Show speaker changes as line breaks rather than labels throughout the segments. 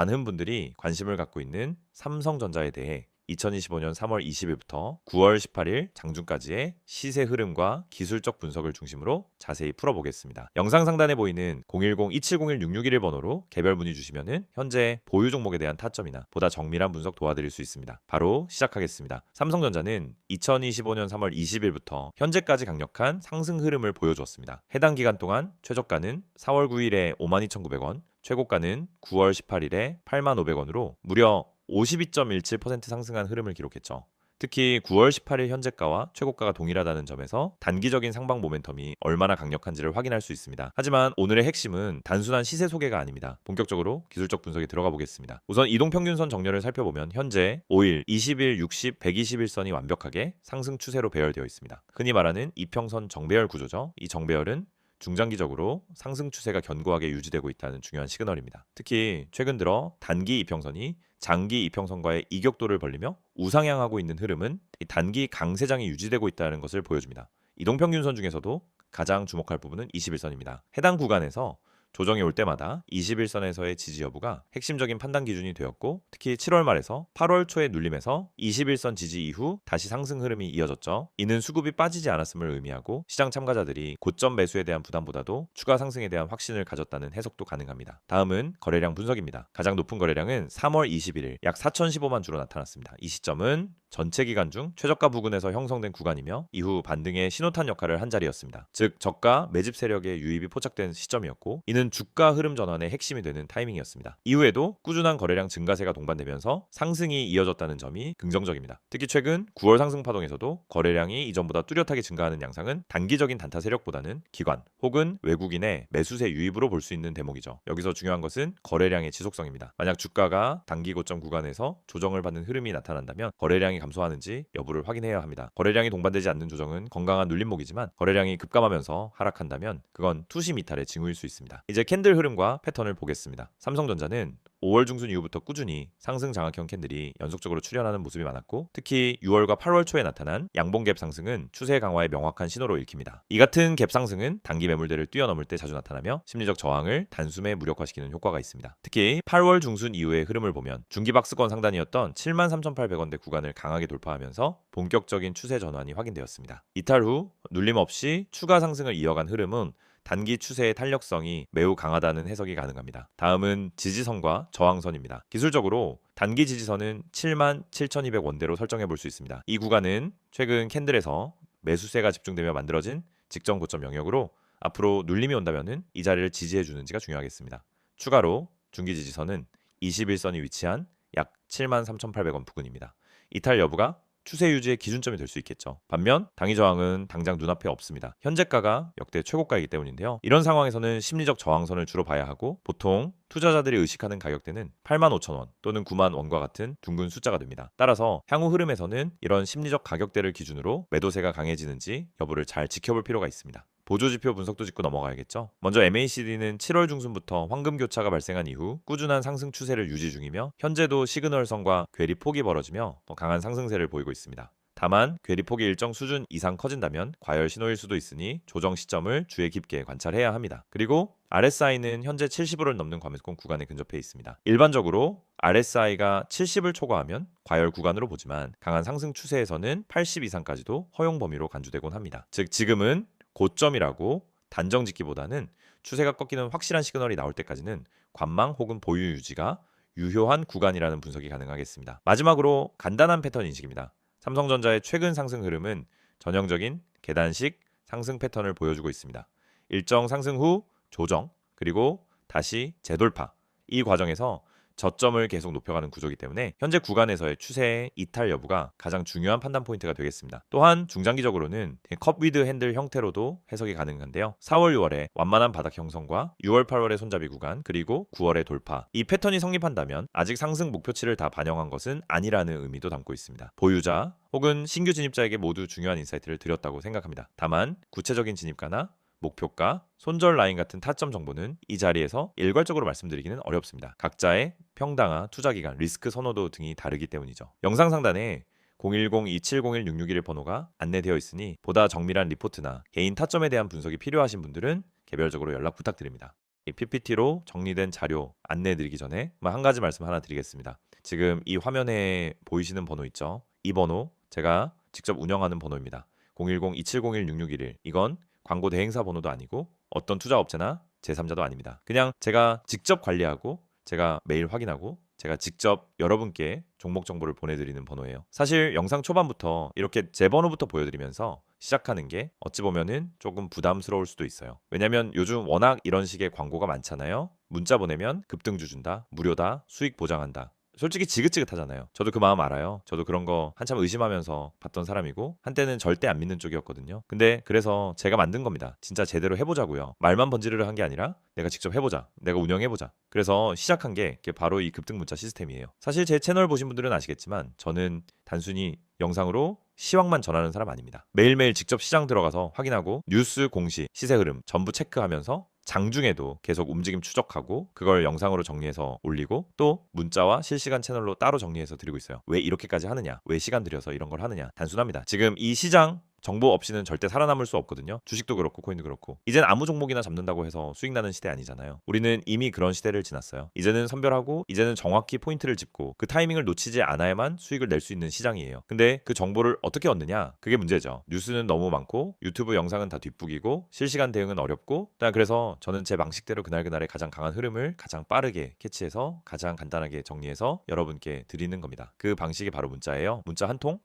많은 분들이 관심을 갖고 있는 삼성전자에 대해 2025년 3월 20일부터 9월 18일 장중까지의 시세 흐름과 기술적 분석을 중심으로 자세히 풀어보겠습니다. 영상 상단에 보이는 010-2701-661 번호로 개별 문의 주시면 현재 보유 종목에 대한 타점이나 보다 정밀한 분석 도와드릴 수 있습니다. 바로 시작하겠습니다. 삼성전자는 2025년 3월 20일부터 현재까지 강력한 상승 흐름을 보여주었습니다. 해당 기간 동안 최저가는 4월 9일에 52,900원, 최고가는 9월 18일에 85,500원으로 무려 52.17% 상승한 흐름을 기록했죠. 특히 9월 18일 현재가와 최고가가 동일하다는 점에서 단기적인 상방 모멘텀이 얼마나 강력한지를 확인할 수 있습니다. 하지만 오늘의 핵심은 단순한 시세 소개가 아닙니다. 본격적으로 기술적 분석에 들어가 보겠습니다. 우선 이동평균선 정렬을 살펴보면 현재 5일, 20일, 60, 120일선이 완벽하게 상승 추세로 배열되어 있습니다. 흔히 말하는 이평선 정배열 구조죠. 이 정배열은 중장기적으로 상승 추세가 견고하게 유지되고 있다는 중요한 시그널입니다. 특히 최근 들어 단기 이평선이 장기 이평선과의 이격도를 벌리며 우상향하고 있는 흐름은 단기 강세장이 유지되고 있다는 것을 보여줍니다. 이동평균선 중에서도 가장 주목할 부분은 21선입니다. 해당 구간에서 조정이 올 때마다 21선에서의 지지 여부가 핵심적인 판단 기준이 되었고, 특히 7월 말에서 8월 초에 눌림에서 21선 지지 이후 다시 상승 흐름이 이어졌죠. 이는 수급이 빠지지 않았음을 의미하고 시장 참가자들이 고점 매수에 대한 부담보다도 추가 상승에 대한 확신을 가졌다는 해석도 가능합니다. 다음은 거래량 분석입니다. 가장 높은 거래량은 3월 21일 약 4,015만 주로 나타났습니다. 이 시점은 전체 기간 중 최저가 부근에서 형성된 구간이며 이후 반등의 신호탄 역할을 한 자리였습니다. 즉 저가 매집 세력의 유입이 포착된 시점이었고, 이는 주가 흐름 전환의 핵심이 되는 타이밍이었습니다. 이후에도 꾸준한 거래량 증가세가 동반되면서 상승이 이어졌다는 점이 긍정적입니다. 특히 최근 9월 상승 파동에서도 거래량이 이전보다 뚜렷하게 증가하는 양상은 단기적인 단타 세력보다는 기관 혹은 외국인의 매수세 유입으로 볼 수 있는 대목이죠. 여기서 중요한 것은 거래량의 지속성입니다. 만약 주가가 단기 고점 구간에서 조정을 받는 흐름이 나타난다면 거래량이 감소하는지 여부를 확인해야 합니다. 거래량이 동반되지 않는 조정은 건강한 눌림목이지만 거래량이 급감하면서 하락한다면 그건 투심 이탈의 징후일 수 있습니다. 이제 캔들 흐름과 패턴을 보겠습니다. 삼성전자는 5월 중순 이후부터 꾸준히 상승 장악형 캔들이 연속적으로 출현하는 모습이 많았고, 특히 6월과 8월 초에 나타난 양봉갭 상승은 추세 강화의 명확한 신호로 읽힙니다. 이 같은 갭 상승은 단기 매물대를 뛰어넘을 때 자주 나타나며 심리적 저항을 단숨에 무력화시키는 효과가 있습니다. 특히 8월 중순 이후의 흐름을 보면 중기박스권 상단이었던 73,800원대 구간을 강하게 돌파하면서 본격적인 추세 전환이 확인되었습니다. 이탈 후 눌림 없이 추가 상승을 이어간 흐름은 단기 추세의 탄력성이 매우 강하다는 해석이 가능합니다. 다음은 지지선과 저항선입니다. 기술적으로 단기 지지선은 77,200원대로 설정해 볼 수 있습니다. 이 구간은 최근 캔들에서 매수세가 집중되며 만들어진 직전 고점 영역으로 앞으로 눌림이 온다면 이 자리를 지지해 주는지가 중요하겠습니다. 추가로 중기 지지선은 21선이 위치한 약 73,800원 부근입니다. 이탈 여부가 추세 유지의 기준점이 될 수 있겠죠. 반면 당위 저항은 당장 눈앞에 없습니다. 현재가가 역대 최고가이기 때문인데요. 이런 상황에서는 심리적 저항선을 주로 봐야 하고, 보통 투자자들이 의식하는 가격대는 85,000원 또는 90,000원과 같은 둥근 숫자가 됩니다. 따라서 향후 흐름에서는 이런 심리적 가격대를 기준으로 매도세가 강해지는지 여부를 잘 지켜볼 필요가 있습니다. 보조지표 분석도 짚고 넘어가야겠죠. 먼저 MACD는 7월 중순부터 황금 교차가 발생한 이후 꾸준한 상승 추세를 유지 중이며 현재도 시그널선과 괴리폭이 벌어지며 강한 상승세를 보이고 있습니다. 다만 괴리폭이 일정 수준 이상 커진다면 과열 신호일 수도 있으니 조정 시점을 주의 깊게 관찰해야 합니다. 그리고 RSI는 현재 70을 넘는 과매수권 구간에 근접해 있습니다. 일반적으로 RSI가 70을 초과하면 과열 구간으로 보지만 강한 상승 추세에서는 80 이상까지도 허용 범위로 간주되곤 합니다. 즉 지금은 고점이라고 단정 짓기보다는 추세가 꺾이는 확실한 시그널이 나올 때까지는 관망 혹은 보유 유지가 유효한 구간이라는 분석이 가능하겠습니다. 마지막으로 간단한 패턴 인식입니다. 삼성전자의 최근 상승 흐름은 전형적인 계단식 상승 패턴을 보여주고 있습니다. 일정 상승 후 조정, 그리고 다시 재돌파, 이 과정에서 저점을 계속 높여가는 구조이기 때문에 현재 구간에서의 추세의 이탈 여부가 가장 중요한 판단 포인트가 되겠습니다. 또한 중장기적으로는 컵 위드 핸들 형태로도 해석이 가능한데요. 4월, 6월에 완만한 바닥 형성과 6월, 8월의 손잡이 구간, 그리고 9월의 돌파, 이 패턴이 성립한다면 아직 상승 목표치를 다 반영한 것은 아니라는 의미도 담고 있습니다. 보유자 혹은 신규 진입자에게 모두 중요한 인사이트를 드렸다고 생각합니다. 다만 구체적인 진입가나 목표가, 손절 라인 같은 타점 정보는 이 자리에서 일괄적으로 말씀드리기는 어렵습니다. 각자의 평당화, 투자기간, 리스크 선호도 등이 다르기 때문이죠. 영상 상단에 010-2701-661 번호가 안내되어 있으니 보다 정밀한 리포트나 개인 타점에 대한 분석이 필요하신 분들은 개별적으로 연락 부탁드립니다. 이 PPT로 정리된 자료 안내해 드리기 전에 한 가지 말씀 하나 드리겠습니다. 지금 이 화면에 보이시는 번호 있죠? 이 번호 제가 직접 운영하는 번호입니다. 010-2701-6611. 이건 광고 대행사 번호도 아니고 어떤 투자업체나 제3자도 아닙니다. 그냥 제가 직접 관리하고 제가 매일 확인하고 제가 직접 여러분께 종목 정보를 보내드리는 번호예요. 사실 영상 초반부터 이렇게 제 번호부터 보여드리면서 시작하는 게 어찌 보면은 조금 부담스러울 수도 있어요. 왜냐면 요즘 워낙 이런 식의 광고가 많잖아요. 문자 보내면 급등주 준다, 무료다, 수익 보장한다. 솔직히 지긋지긋하잖아요. 저도 그 마음 알아요. 저도 그런 거 한참 의심하면서 봤던 사람이고 한때는 절대 안 믿는 쪽이었거든요. 근데 그래서 제가 만든 겁니다. 진짜 제대로 해보자고요. 말만 번지르르 한 게 아니라 내가 직접 해보자. 내가 운영해보자. 그래서 시작한 게 바로 이 급등 문자 시스템이에요. 사실 제 채널 보신 분들은 아시겠지만 저는 단순히 영상으로 시황만 전하는 사람 아닙니다. 매일매일 직접 시장 들어가서 확인하고 뉴스 공시, 시세 흐름 전부 체크하면서 장중에도 계속 움직임 추적하고 그걸 영상으로 정리해서 올리고 또 문자와 실시간 채널로 따로 정리해서 드리고 있어요. 왜 이렇게까지 하느냐? 왜 시간 들여서 이런 걸 하느냐? 단순합니다. 지금 이 시장 정보 없이는 절대 살아남을 수 없거든요. 주식도 그렇고 코인도 그렇고. 이젠 아무 종목이나 잡는다고 해서 수익 나는 시대 아니잖아요. 우리는 이미 그런 시대를 지났어요. 이제는 선별하고 이제는 정확히 포인트를 짚고 그 타이밍을 놓치지 않아야만 수익을 낼 수 있는 시장이에요. 근데 그 정보를 어떻게 얻느냐? 그게 문제죠. 뉴스는 너무 많고 유튜브 영상은 다 뒷북이고 실시간 대응은 어렵고 그래서 저는 제 방식대로 그날그날의 가장 강한 흐름을 가장 빠르게 캐치해서 가장 간단하게 정리해서 여러분께 드리는 겁니다. 그 방식이 바로 문자예요. 문자 한 통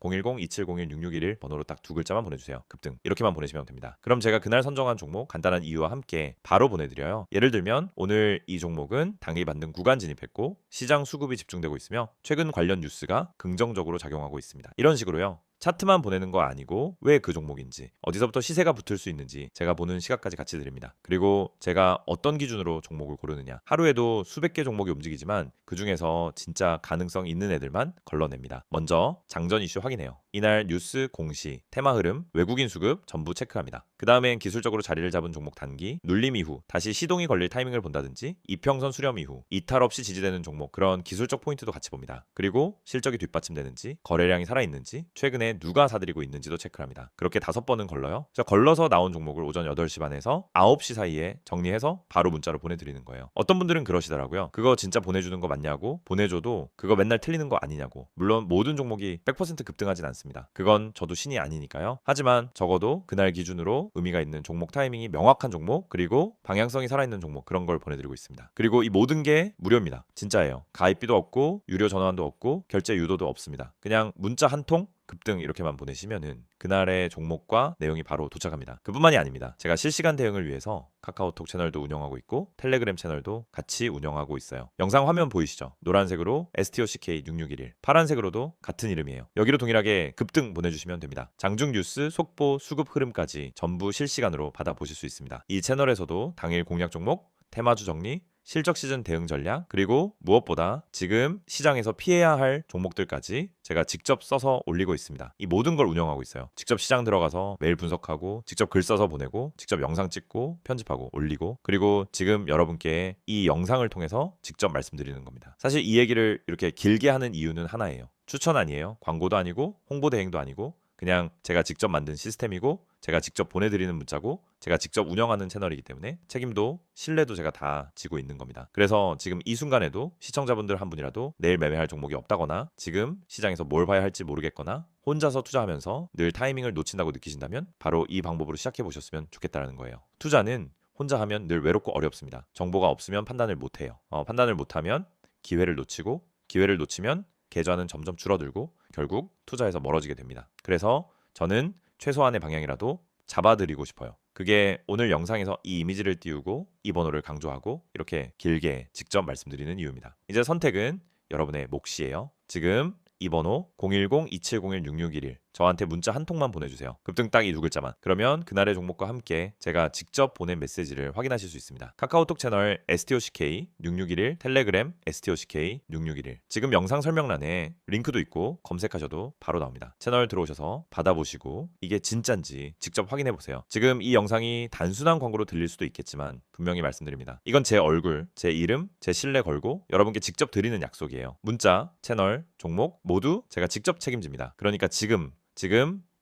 010-2701-6611 번호로 딱 두 글자만 보내주세요. 급등 이렇게만 보내시면 됩니다. 그럼 제가 그날 선정한 종목 간단한 이유와 함께 바로 보내드려요. 예를 들면 오늘 이 종목은 당일 만든 구간 진입했고 시장 수급이 집중되고 있으며 최근 관련 뉴스가 긍정적으로 작용하고 있습니다. 이런 식으로요. 차트만 보내는 거 아니고 왜 그 종목인지 어디서부터 시세가 붙을 수 있는지 제가 보는 시각까지 같이 드립니다. 그리고 제가 어떤 기준으로 종목을 고르느냐 하루에도 수백 개 종목이 움직이지만 그 중에서 진짜 가능성 있는 애들만 걸러냅니다. 먼저 장전 이슈 확인해요. 이날 뉴스 공시, 테마 흐름, 외국인 수급 전부 체크합니다. 그 다음엔 기술적으로 자리를 잡은 종목 단기, 눌림 이후 다시 시동이 걸릴 타이밍을 본다든지 이평선 수렴 이후 이탈 없이 지지되는 종목 그런 기술적 포인트도 같이 봅니다. 그리고 실적이 뒷받침되는지 거래량이 살아있는지 최근에 누가 사들이고 있는지도 체크합니다. 그렇게 5번은 걸러요. 걸러서 나온 종목을 오전 8시 반에서 9시 사이에 정리해서 바로 문자로 보내드리는 거예요. 어떤 분들은 그러시더라고요. 그거 진짜 보내주는 거 맞냐고 보내줘도 그거 맨날 틀리는 거 아니냐고. 물론 모든 종목이 100% 급등하진 않습니다. 그건 저도 신이 아니니까요. 하지만 적어도 그날 기준으로 의미가 있는 종목 타이밍이 명확한 종목 그리고 방향성이 살아있는 종목 그런 걸 보내드리고 있습니다. 그리고 이 모든 게 무료입니다. 진짜예요. 가입비도 없고 유료 전화도 없고 결제 유도도 없습니다. 그냥 문자 한 통 급등 이렇게만 보내시면은 그날의 종목과 내용이 바로 도착합니다. 그뿐만이 아닙니다. 제가 실시간 대응을 위해서 카카오톡 채널도 운영하고 있고 텔레그램 채널도 같이 운영하고 있어요. 영상 화면 보이시죠? 노란색으로 STOCK6611 파란색으로도 같은 이름이에요. 여기로 동일하게 급등 보내주시면 됩니다. 장중 뉴스, 속보, 수급 흐름까지 전부 실시간으로 받아보실 수 있습니다. 이 채널에서도 당일 공략 종목, 테마주 정리, 실적 시즌 대응 전략 그리고 무엇보다 지금 시장에서 피해야 할 종목들까지 제가 직접 써서 올리고 있습니다. 이 모든 걸 운영하고 있어요. 직접 시장 들어가서 매일 분석하고 직접 글 써서 보내고 직접 영상 찍고 편집하고 올리고 그리고 지금 여러분께 이 영상을 통해서 직접 말씀드리는 겁니다. 사실 이 얘기를 이렇게 길게 하는 이유는 하나예요. 추천 아니에요. 광고도 아니고 홍보 대행도 아니고 그냥 제가 직접 만든 시스템이고 제가 직접 보내드리는 문자고 제가 직접 운영하는 채널이기 때문에 책임도 신뢰도 제가 다 지고 있는 겁니다. 그래서 지금 이 순간에도 시청자분들 한 분이라도 내일 매매할 종목이 없다거나 지금 시장에서 뭘 봐야 할지 모르겠거나 혼자서 투자하면서 늘 타이밍을 놓친다고 느끼신다면 바로 이 방법으로 시작해 보셨으면 좋겠다는 거예요. 투자는 혼자 하면 늘 외롭고 어렵습니다. 정보가 없으면 판단을 못해요. 판단을 못하면 기회를 놓치고 기회를 놓치면 계좌는 점점 줄어들고 결국 투자에서 멀어지게 됩니다. 그래서 저는 최소한의 방향이라도 잡아드리고 싶어요. 그게 오늘 영상에서 이 이미지를 띄우고 이 번호를 강조하고 이렇게 길게 직접 말씀드리는 이유입니다. 이제 선택은 여러분의 몫이에요. 지금 이 번호 010-2701-6611 저한테 문자 한 통만 보내주세요. 급등 딱 이 두 글자만. 그러면 그날의 종목과 함께 제가 직접 보낸 메시지를 확인하실 수 있습니다. 카카오톡 채널 STOCK6611 텔레그램 STOCK6611 지금 영상 설명란에 링크도 있고 검색하셔도 바로 나옵니다. 채널 들어오셔서 받아보시고 이게 진짠지 직접 확인해보세요. 지금 이 영상이 단순한 광고로 들릴 수도 있겠지만 분명히 말씀드립니다. 이건 제 얼굴, 제 이름, 제 신뢰 걸고 여러분께 직접 드리는 약속이에요. 문자, 채널, 종목 모두 제가 직접 책임집니다. 그러니까 지금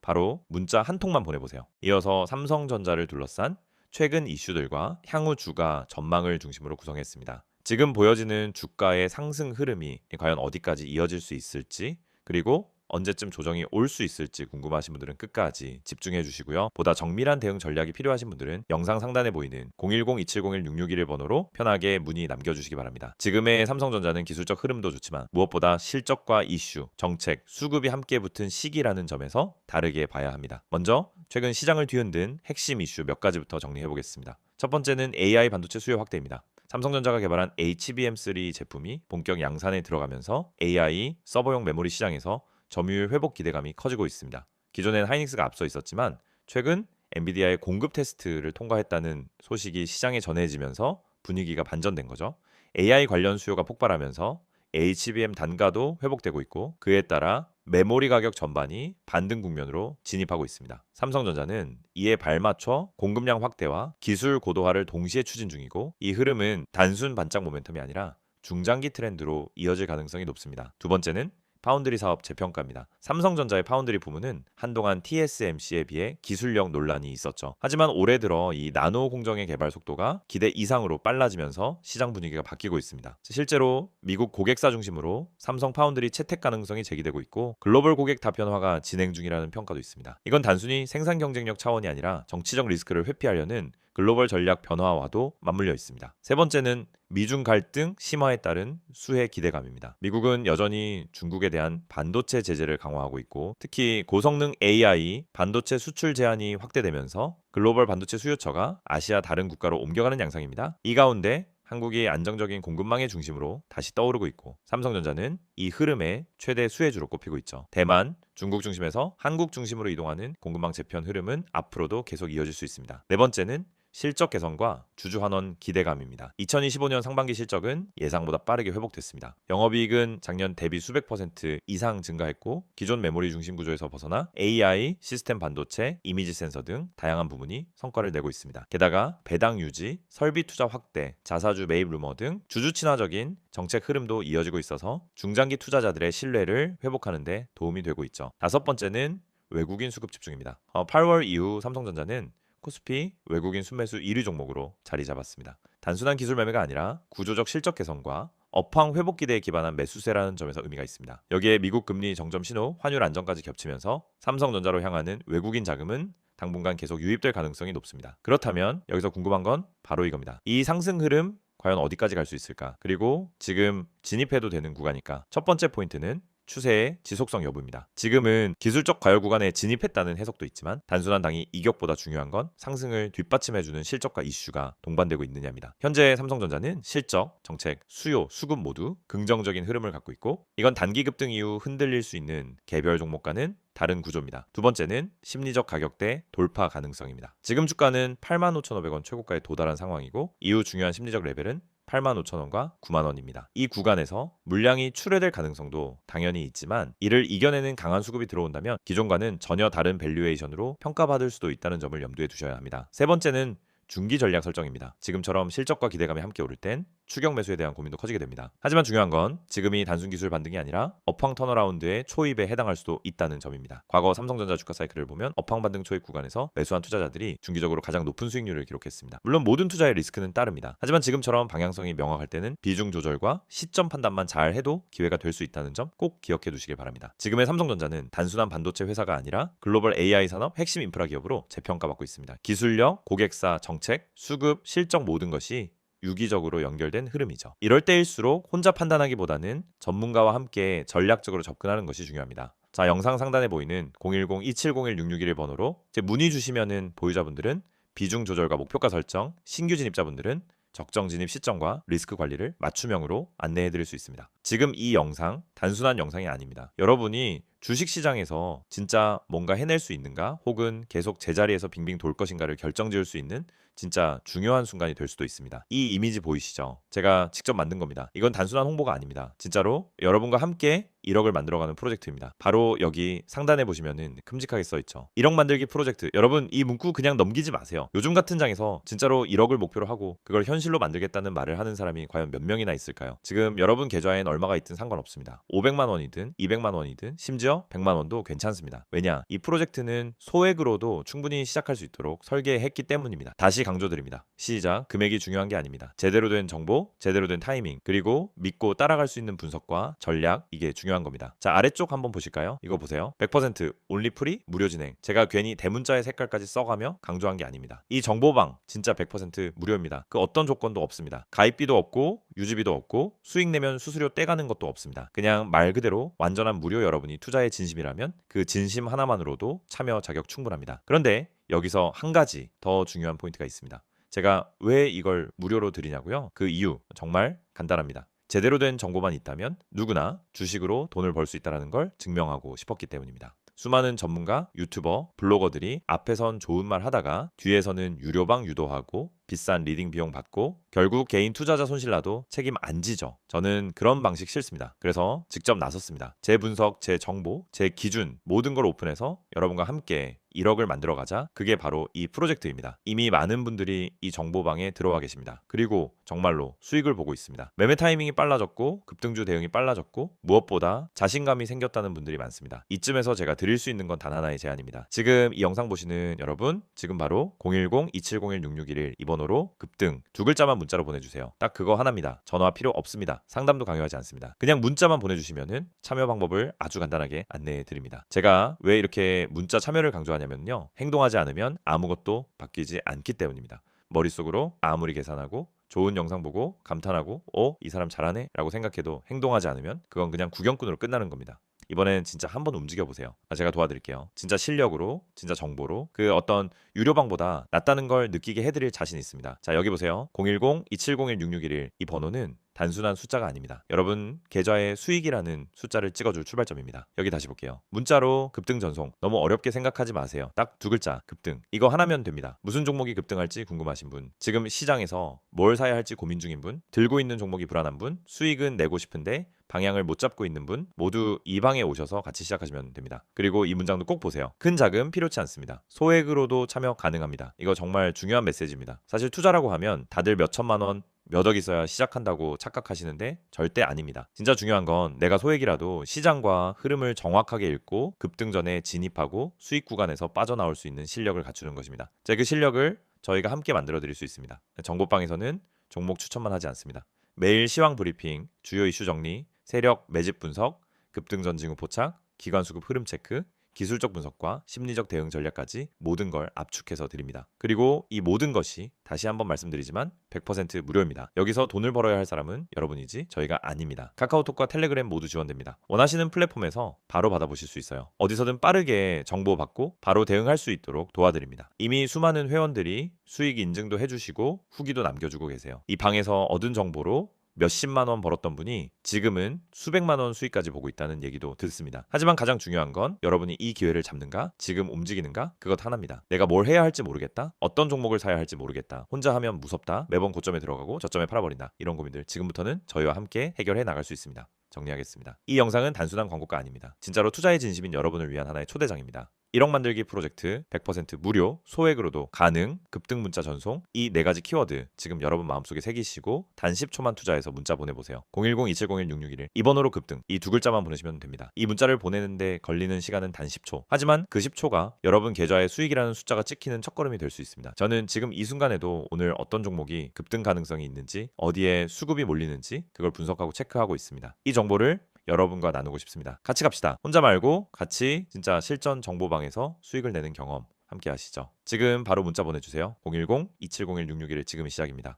바로 문자 한 통만 보내보세요. 이어서 삼성전자를 둘러싼 최근 이슈들과 향후 주가 전망을 중심으로 구성했습니다. 지금 보여지는 주가의 상승 흐름이 과연 어디까지 이어질 수 있을지, 그리고 언제쯤 조정이 올 수 있을지 궁금하신 분들은 끝까지 집중해 주시고요. 보다 정밀한 대응 전략이 필요하신 분들은 영상 상단에 보이는 010-2701-6611 번호로 편하게 문의 남겨주시기 바랍니다. 지금의 삼성전자는 기술적 흐름도 좋지만 무엇보다 실적과 이슈, 정책, 수급이 함께 붙은 시기라는 점에서 다르게 봐야 합니다. 먼저 최근 시장을 뒤흔든 핵심 이슈 몇 가지부터 정리해 보겠습니다. 첫 번째는 AI 반도체 수요 확대입니다. 삼성전자가 개발한 HBM3 제품이 본격 양산에 들어가면서 AI 서버용 메모리 시장에서 점유율 회복 기대감이 커지고 있습니다. 기존엔 하이닉스가 앞서 있었지만 최근 엔비디아의 공급 테스트를 통과했다는 소식이 시장에 전해지면서 분위기가 반전된 거죠. AI 관련 수요가 폭발하면서 HBM 단가도 회복되고 있고 그에 따라 메모리 가격 전반이 반등 국면으로 진입하고 있습니다. 삼성전자는 이에 발맞춰 공급량 확대와 기술 고도화를 동시에 추진 중이고 이 흐름은 단순 반짝 모멘텀이 아니라 중장기 트렌드로 이어질 가능성이 높습니다. 두 번째는 파운드리 사업 재평가입니다. 삼성전자의 파운드리 부문은 한동안 TSMC에 비해 기술력 논란이 있었죠. 하지만 올해 들어 이 나노 공정의 개발 속도가 기대 이상으로 빨라지면서 시장 분위기가 바뀌고 있습니다. 실제로 미국 고객사 중심으로 삼성 파운드리 채택 가능성이 제기되고 있고 글로벌 고객 다변화가 진행 중이라는 평가도 있습니다. 이건 단순히 생산 경쟁력 차원이 아니라 정치적 리스크를 회피하려는 글로벌 전략 변화와도 맞물려 있습니다. 세 번째는 미중 갈등 심화에 따른 수혜 기대감입니다. 미국은 여전히 중국에 대한 반도체 제재를 강화하고 있고 특히 고성능 AI 반도체 수출 제한이 확대되면서 글로벌 반도체 수요처가 아시아 다른 국가로 옮겨가는 양상입니다. 이 가운데 한국이 안정적인 공급망의 중심으로 다시 떠오르고 있고 삼성전자는 이 흐름의 최대 수혜주로 꼽히고 있죠. 대만, 중국 중심에서 한국 중심으로 이동하는 공급망 재편 흐름은 앞으로도 계속 이어질 수 있습니다. 네 번째는 실적 개선과 주주 환원 기대감입니다. 2025년 상반기 실적은 예상보다 빠르게 회복됐습니다. 영업이익은 작년 대비 수백 % 이상 증가했고 기존 메모리 중심 구조에서 벗어나 AI, 시스템 반도체, 이미지 센서 등 다양한 부문이 성과를 내고 있습니다. 게다가 배당 유지, 설비 투자 확대, 자사주 매입 루머 등 주주 친화적인 정책 흐름도 이어지고 있어서 중장기 투자자들의 신뢰를 회복하는 데 도움이 되고 있죠. 다섯 번째는 외국인 수급 집중입니다. 8월 이후 삼성전자는 코스피 외국인 순매수 1위 종목으로 자리 잡았습니다. 단순한 기술 매매가 아니라 구조적 실적 개선과 업황 회복 기대에 기반한 매수세라는 점에서 의미가 있습니다. 여기에 미국 금리 정점 신호, 환율 안정까지 겹치면서 삼성전자로 향하는 외국인 자금은 당분간 계속 유입될 가능성이 높습니다. 그렇다면 여기서 궁금한 건 바로 이겁니다. 이 상승 흐름 과연 어디까지 갈 수 있을까? 그리고 지금 진입해도 되는 구간일까? 첫 번째 포인트는 추세의 지속성 여부입니다. 지금은 기술적 과열 구간에 진입했다는 해석도 있지만 단순한 당이 이격보다 중요한 건 상승을 뒷받침해주는 실적과 이슈가 동반되고 있느냐입니다. 현재 삼성전자는 실적, 정책, 수요, 수급 모두 긍정적인 흐름을 갖고 있고 이건 단기 급등 이후 흔들릴 수 있는 개별 종목과는 다른 구조입니다. 두 번째는 심리적 가격대 돌파 가능성입니다. 지금 주가는 85,500원 최고가에 도달한 상황이고 이후 중요한 심리적 레벨은 85,000원과 90,000원입니다. 이 구간에서 물량이 출회될 가능성도 당연히 있지만 이를 이겨내는 강한 수급이 들어온다면 기존과는 전혀 다른 밸류에이션으로 평가받을 수도 있다는 점을 염두에 두셔야 합니다. 세 번째는 중기 전략 설정입니다. 지금처럼 실적과 기대감이 함께 오를 땐 추격 매수에 대한 고민도 커지게 됩니다. 하지만 중요한 건 지금이 단순 기술 반등이 아니라 업황 턴어라운드의 초입에 해당할 수도 있다는 점입니다. 과거 삼성전자 주가 사이클을 보면 업황 반등 초입 구간에서 매수한 투자자들이 중기적으로 가장 높은 수익률을 기록했습니다. 물론 모든 투자의 리스크는 따릅니다. 하지만 지금처럼 방향성이 명확할 때는 비중 조절과 시점 판단만 잘 해도 기회가 될 수 있다는 점 꼭 기억해 두시길 바랍니다. 지금의 삼성전자는 단순한 반도체 회사가 아니라 글로벌 AI 산업 핵심 인프라 기업으로 재평가받고 있습니다. 기술력, 고객사, 정책, 수급, 실적 모든 것이 유기적으로 연결된 흐름이죠. 이럴 때일수록 혼자 판단하기보다는 전문가와 함께 전략적으로 접근하는 것이 중요합니다. 자, 영상 상단에 보이는 010-2701-6611 번호로 문의 주시면은 보유자분들은 비중 조절과 목표가 설정, 신규 진입자분들은 적정 진입 시점과 리스크 관리를 맞춤형으로 안내해 드릴 수 있습니다. 지금 이 영상 단순한 영상이 아닙니다. 여러분이 주식시장에서 진짜 뭔가 해낼 수 있는가 혹은 계속 제자리에서 빙빙 돌 것인가를 결정지을 수 있는 진짜 중요한 순간이 될 수도 있습니다. 이 이미지 보이시죠? 제가 직접 만든 겁니다. 이건 단순한 홍보가 아닙니다. 진짜로 여러분과 함께 1억을 만들어가는 프로젝트입니다. 바로 여기 상단에 보시면은 큼직하게 써있죠. 1억 만들기 프로젝트. 여러분 이 문구 그냥 넘기지 마세요. 요즘 같은 장에서 진짜로 1억을 목표로 하고 그걸 현실로 만들겠다는 말을 하는 사람이 과연 몇 명이나 있을까요? 지금 여러분 계좌엔 얼마가 있든 상관없습니다. 500만 원이든 200만 원이든 심지어 100만 원도 괜찮습니다. 왜냐? 이 프로젝트는 소액으로도 충분히 시작할 수 있도록 설계했기 때문입니다. 다시 다시 강조드립니다. 시작, 금액이 중요한 게 아닙니다. 제대로 된 정보, 제대로 된 타이밍, 그리고 믿고 따라갈 수 있는 분석과 전략, 이게 중요한 겁니다. 자, 아래쪽 한번 보실까요? 이거 보세요. 100% 온리 프리 무료 진행. 제가 괜히 대문자의 색깔까지 써가며 강조한 게 아닙니다. 이 정보방 진짜 100% 무료입니다. 그 어떤 조건도 없습니다. 가입비도 없고 유지비도 없고 수익 내면 수수료 떼가는 것도 없습니다. 그냥 말 그대로 완전한 무료. 여러분이 투자에 진심이라면 그 진심 하나만으로도 참여 자격 충분합니다. 그런데 여기서 한 가지 더 중요한 포인트가 있습니다. 제가 왜 이걸 무료로 드리냐고요? 그 이유 정말 간단합니다. 제대로 된 정보만 있다면 누구나 주식으로 돈을 벌 수 있다는 걸 증명하고 싶었기 때문입니다. 수많은 전문가, 유튜버, 블로거들이 앞에선 좋은 말 하다가 뒤에서는 유료방 유도하고 비싼 리딩 비용 받고 결국 개인 투자자 손실 나도 책임 안 지죠. 저는 그런 방식 싫습니다. 그래서 직접 나섰습니다. 제 분석, 제 정보, 제 기준 모든 걸 오픈해서 여러분과 함께 1억을 만들어가자. 그게 바로 이 프로젝트입니다. 이미 많은 분들이 이 정보방에 들어와 계십니다. 그리고 정말로 수익을 보고 있습니다. 매매 타이밍이 빨라졌고 급등주 대응이 빨라졌고 무엇보다 자신감이 생겼다는 분들이 많습니다. 이쯤에서 제가 드릴 수 있는 건 단 하나의 제안입니다. 지금 이 영상 보시는 여러분, 지금 바로 010-2701-6611 이 번호로 급등 두 글자만 문자로 보내주세요. 딱 그거 하나입니다. 전화 필요 없습니다. 상담도 강요하지 않습니다. 그냥 문자만 보내주시면은 참여 방법을 아주 간단하게 안내해 드립니다. 제가 왜 이렇게 문자 참여를 강조하냐면요, 행동하지 않으면 아무것도 바뀌지 않기 때문입니다. 머릿속으로 아무리 계산하고 좋은 영상 보고 감탄하고 이 사람 잘하네 라고 생각해도 행동하지 않으면 그건 그냥 구경꾼으로 끝나는 겁니다. 이번엔 진짜 한번 움직여 보세요. 제가 도와드릴게요. 진짜 실력으로, 진짜 정보로 그 어떤 유료방보다 낫다는 걸 느끼게 해드릴 자신 있습니다. 자, 여기 보세요. 010-2701-6611 이 번호는 단순한 숫자가 아닙니다. 여러분 계좌의 수익이라는 숫자를 찍어줄 출발점입니다. 여기 다시 볼게요. 문자로 급등 전송 너무 어렵게 생각하지 마세요. 딱 두 글자, 급등. 이거 하나면 됩니다. 무슨 종목이 급등할지 궁금하신 분, 지금 시장에서 뭘 사야 할지 고민 중인 분, 들고 있는 종목이 불안한 분, 수익은 내고 싶은데 방향을 못 잡고 있는 분 모두 이 방에 오셔서 같이 시작하시면 됩니다. 그리고 이 문장도 꼭 보세요. 큰 자금 필요치 않습니다. 소액으로도 참여 가능합니다. 이거 정말 중요한 메시지입니다. 사실 투자라고 하면 다들 몇 천만 원, 몇 억 있어야 시작한다고 착각하시는데 절대 아닙니다. 진짜 중요한 건 내가 소액이라도 시장과 흐름을 정확하게 읽고 급등 전에 진입하고 수익 구간에서 빠져나올 수 있는 실력을 갖추는 것입니다. 제 그 실력을 저희가 함께 만들어 드릴 수 있습니다. 정보방에서는 종목 추천만 하지 않습니다. 매일 시황 브리핑, 주요 이슈 정리, 세력 매집 분석, 급등 전 징후 포착, 기관 수급 흐름 체크, 기술적 분석과 심리적 대응 전략까지 모든 걸 압축해서 드립니다. 그리고 이 모든 것이 다시 한번 말씀드리지만 100% 무료입니다. 여기서 돈을 벌어야 할 사람은 여러분이지 저희가 아닙니다. 카카오톡과 텔레그램 모두 지원됩니다. 원하시는 플랫폼에서 바로 받아보실 수 있어요. 어디서든 빠르게 정보 받고 바로 대응할 수 있도록 도와드립니다. 이미 수많은 회원들이 수익 인증도 해주시고 후기도 남겨주고 계세요. 이 방에서 얻은 정보로 몇십만 원 벌었던 분이 지금은 수백만 원 수익까지 보고 있다는 얘기도 듣습니다. 하지만 가장 중요한 건 여러분이 이 기회를 잡는가, 지금 움직이는가, 그것 하나입니다. 내가 뭘 해야 할지 모르겠다, 어떤 종목을 사야 할지 모르겠다, 혼자 하면 무섭다, 매번 고점에 들어가고 저점에 팔아버린다, 이런 고민들 지금부터는 저희와 함께 해결해 나갈 수 있습니다. 정리하겠습니다. 이 영상은 단순한 광고가 아닙니다. 진짜로 투자에 진심인 여러분을 위한 하나의 초대장입니다. 1억 만들기 프로젝트 100% 무료, 소액으로도 가능, 급등 문자 전송, 이 네 가지 키워드 지금 여러분 마음속에 새기시고 단 10초만 투자해서 문자 보내보세요. 010-2701-6611 이 번호로 급등, 이 두 글자만 보내시면 됩니다. 이 문자를 보내는데 걸리는 시간은 단 10초. 하지만 그 10초가 여러분 계좌에 수익이라는 숫자가 찍히는 첫걸음이 될 수 있습니다. 저는 지금 이 순간에도 오늘 어떤 종목이 급등 가능성이 있는지, 어디에 수급이 몰리는지 그걸 분석하고 체크하고 있습니다. 이 정보를 여러분과 나누고 싶습니다. 같이 갑시다. 혼자 말고 같이 진짜 실전 정보방에서 수익을 내는 경험 함께 하시죠. 지금 바로 문자 보내주세요. 010-2701-661 지금 시작입니다.